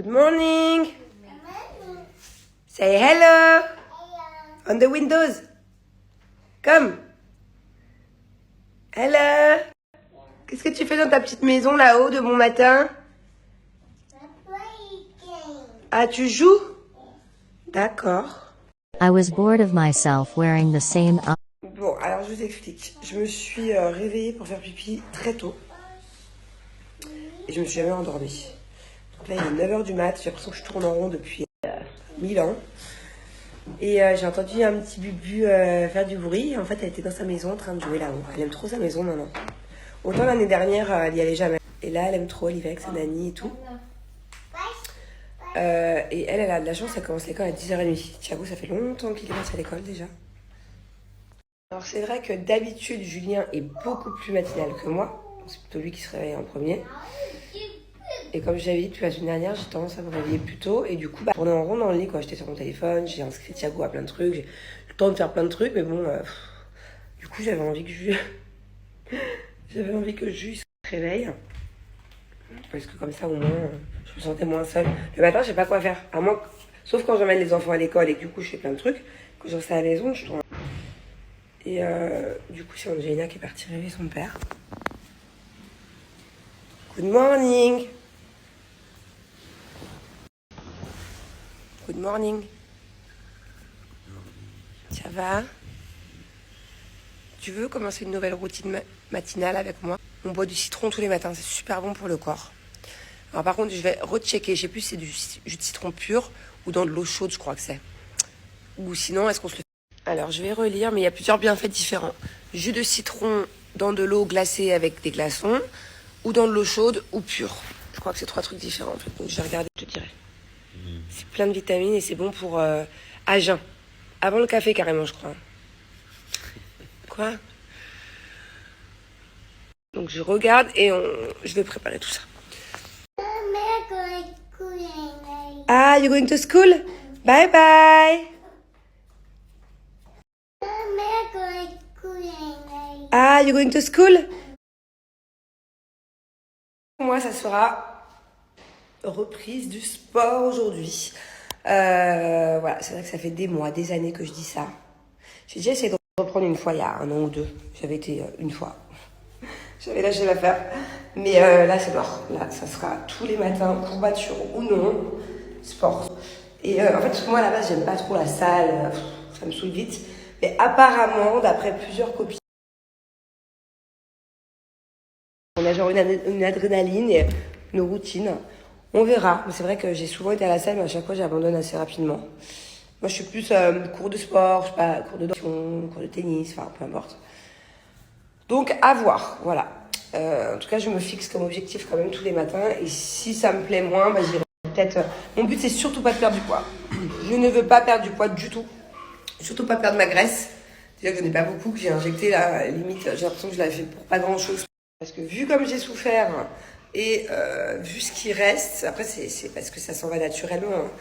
Good morning. Say hello. On the windows. Come. Hello. Qu'est-ce que tu fais dans ta petite maison là-haut de bon matin? Ah, tu joues? D'accord. I was bored of myself wearing the same Bon, alors je vous explique. Je me suis réveillée pour faire pipi très tôt. Et je me suis jamais endormie. Donc là, il est 9h du mat. J'ai l'impression que je tourne en rond depuis 1000 ans. Et j'ai entendu un petit bubu faire du bruit. En fait, elle était dans sa maison en train de jouer là-haut. Elle aime trop sa maison maintenant. Autant l'année dernière, elle y allait jamais. Et là, elle aime trop. Elle y va avec sa nanny et tout. Et elle a de la chance, elle commence l'école à 10h30. Thiago, ça fait longtemps qu'il est parti à l'école déjà. Alors c'est vrai que d'habitude, Julien est beaucoup plus matinal que moi. C'est plutôt lui qui se réveille en premier. Et comme je l'avais dit depuis la semaine dernière, j'ai tendance à me réveiller plus tôt. Et du coup, je tournais en rond dans le lit quand j'étais sur mon téléphone. J'ai inscrit Thiago à plein de trucs. J'ai le temps de faire plein de trucs. Mais bon, du coup, j'avais envie que Jules se réveille. Parce que comme ça, au moins, je me sentais moins seule. Le matin, je sais pas quoi faire. À moins sauf quand j'emmène les enfants à l'école et que du coup, je fais plein de trucs. Quand je reste à la maison, je tourne. Et du coup, c'est Angelina qui est partie réveiller son père. Good morning. Good morning. Ça va? Tu veux commencer une nouvelle routine matinale avec moi? On boit du citron tous les matins, c'est super bon pour le corps. Alors par contre, je vais rechecker, je sais plus si c'est du jus de citron pur ou dans de l'eau chaude, je crois que c'est. Ou sinon, est-ce qu'on se le fait? Alors, je vais relire, mais il y a plusieurs bienfaits différents. Jus de citron dans de l'eau glacée avec des glaçons, ou dans de l'eau chaude ou pure. Je crois que c'est 3 trucs différents en fait. Donc je vais regarder, je te dirai. C'est plein de vitamines et c'est bon pour à jeun. Avant le café carrément, je crois. Quoi? Donc je regarde et je vais préparer tout ça. Ah, you're going to school? Bye bye. Ah, you're going to school? Moi, ça sera reprise du sport aujourd'hui. Voilà, c'est vrai que ça fait des mois, des années que je dis ça. J'ai déjà essayé de reprendre une fois il y a 1 an ou 2. J'avais été une fois. J'avais lâché l'affaire. Mais là, c'est mort. Là, ça sera tous les matins, courbature ou non, sport. Et en fait, parce que moi, à la base, j'aime pas trop la salle. Ça me saoule vite. Mais apparemment, d'après plusieurs copines, on a genre une adrénaline et une routine. On verra. Mais c'est vrai que j'ai souvent été à la salle, mais à chaque fois, j'abandonne assez rapidement. Moi, je suis plus cours de sport, je sais pas, cours de danse, cours de tennis, enfin, peu importe. Donc, à voir, voilà. En tout cas, je me fixe comme objectif quand même tous les matins. Et si ça me plaît moins, bah, j'irai peut-être... Mon but, c'est surtout pas de perdre du poids. Je ne veux pas perdre du poids du tout. Surtout pas perdre ma graisse. Déjà que je n'ai pas beaucoup, que j'ai injecté là, limite, j'ai l'impression que je l'avais fait pour pas grand-chose. Parce que vu comme j'ai souffert et vu ce qui reste, après c'est parce que ça s'en va naturellement. Hein.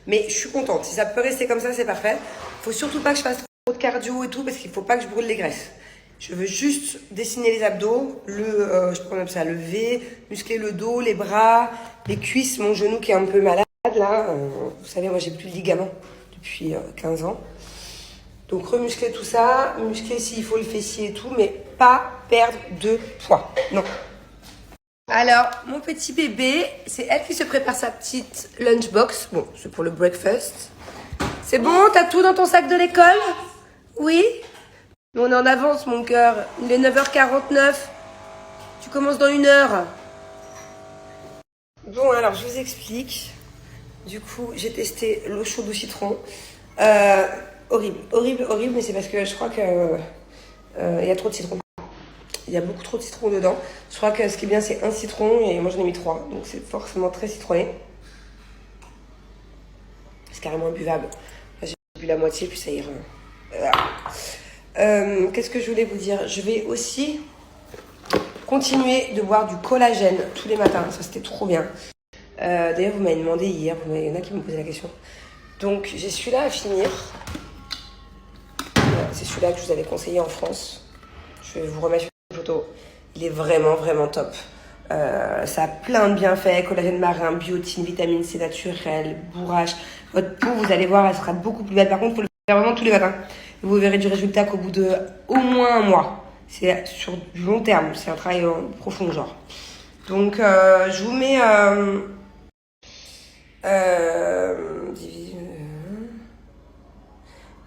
Mais je suis contente. Si ça peut rester comme ça, c'est parfait. Faut surtout pas que je fasse trop de cardio et tout, parce qu'il faut pas que je brûle les graisses. Je veux juste dessiner les abdos, je prends comme ça, le V, muscler le dos, les bras, les cuisses, mon genou qui est un peu malade là. Vous savez, moi j'ai plus de ligaments depuis 15 ans. Donc remuscler tout ça, muscler s'il faut le fessier et tout, mais pas perdre de poids. Non. Alors, mon petit bébé, c'est elle qui se prépare sa petite lunchbox. Bon, c'est pour le breakfast. C'est bon, t'as tout dans ton sac de l'école? Oui? On est en avance, mon cœur. Il est 9h49. Tu commences dans 1 heure. Bon, alors, je vous explique. Du coup, j'ai testé l'eau chaude au citron. Horrible, horrible, horrible, mais c'est parce que je crois que y a trop de citron. Il y a beaucoup trop de citron dedans. Je crois que ce qui est bien, c'est 1 citron et moi j'en ai mis 3. Donc c'est forcément très citronné. C'est carrément imbuvable. Là, j'ai bu la moitié, puis ça ira. Qu'est-ce que je voulais vous dire? Je vais aussi continuer de boire du collagène tous les matins. Ça, c'était trop bien. D'ailleurs, vous m'avez demandé hier, il y en a qui m'ont posé la question. Donc, j'ai celui-là à finir. C'est celui-là que je vous avais conseillé en France. Je vais vous remettre une photo. Il est vraiment, vraiment top. Ça a plein de bienfaits, collagène marin, biotine, vitamine C naturelle, bourrage. Votre peau, vous allez voir, elle sera beaucoup plus belle. Par contre, il faut le faire vraiment tous les matins. Vous verrez du résultat qu'au bout de au moins un mois. C'est sur du long terme, c'est un travail profond genre. Donc je vous mets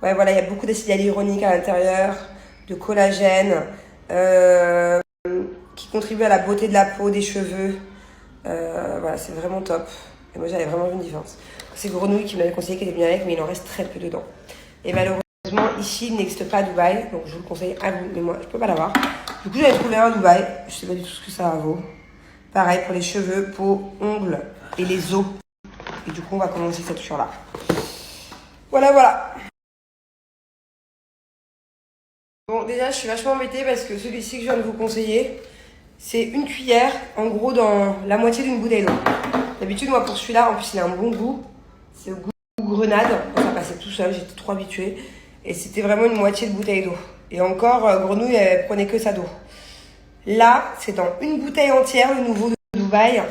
ouais voilà, il y a beaucoup d'acide hyaluronique à l'intérieur, de collagène, qui contribue à la beauté de la peau, des cheveux. Voilà, c'est vraiment top. Et moi j'avais vraiment vu une différence. C'est Grenouille qui m'avait conseillé qu'elle était bien avec, mais il en reste très peu dedans. Et malheureusement, ici, il n'existe pas à Dubaï, donc je vous le conseille à vous, mais moi, je peux pas l'avoir. Du coup, j'avais trouvé un à Dubaï, je sais pas du tout ce que ça vaut. Pareil pour les cheveux, peau, ongles et les os. Et du coup, on va commencer cette cure-là. Voilà, voilà. Bon, déjà, je suis vachement embêtée parce que celui-ci que je viens de vous conseiller, c'est une cuillère, en gros, dans la moitié d'une bouteille d'eau. D'habitude, moi, pour celui-là, en plus, il a un bon goût. C'est au goût grenade. Ça passait tout seul, j'étais trop habituée. Et c'était vraiment une moitié de bouteille d'eau. Et encore, Grenouille, elle prenait que ça d'eau. Là, c'est dans une bouteille entière, le nouveau de Dubaï.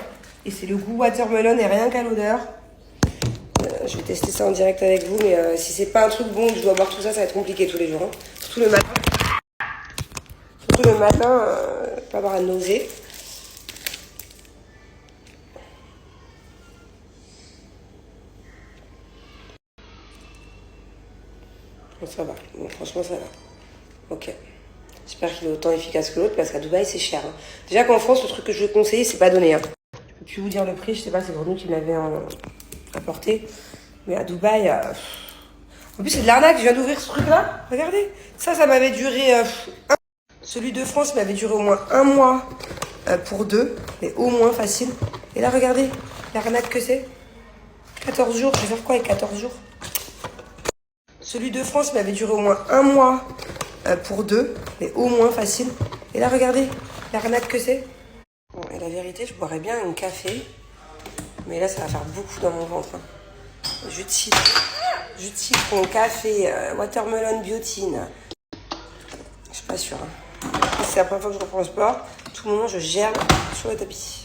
Et c'est le goût watermelon et rien qu'à l'odeur. Je vais tester ça en direct avec vous, mais si c'est pas un truc bon, que je dois boire tout ça, ça va être compliqué tous les jours. Hein. Surtout le matin. Surtout le matin, pas avoir la nausée. Bon, ça va. Bon, franchement, ça va. Ok. J'espère qu'il est autant efficace que l'autre parce qu'à Dubaï, c'est cher. Hein. Déjà qu'en France, le truc que je vais conseiller, c'est pas donné. Hein. Je peux plus vous dire le prix, je sais pas, c'est Grenouille qui me l'avait apporté. Mais à Dubaï, en plus, c'est de l'arnaque. Je viens d'ouvrir ce truc-là. Regardez. Ça m'avait duré. Celui de France m'avait duré au moins un mois pour deux. Mais au moins facile. Et là, regardez l'arnaque que c'est. 14 jours. Je vais faire quoi avec 14 jours? Celui de France m'avait duré au moins un mois pour deux. Mais au moins facile. Et là, regardez l'arnaque que c'est. Bon, et la vérité, je boirais bien un café. Mais là, ça va faire beaucoup dans mon ventre. Hein. Jus de citron, café, watermelon, biotine. Je suis pas sûre. Hein. C'est la première fois que je reprends le sport. Tout le moment, je gerbe sur le tapis.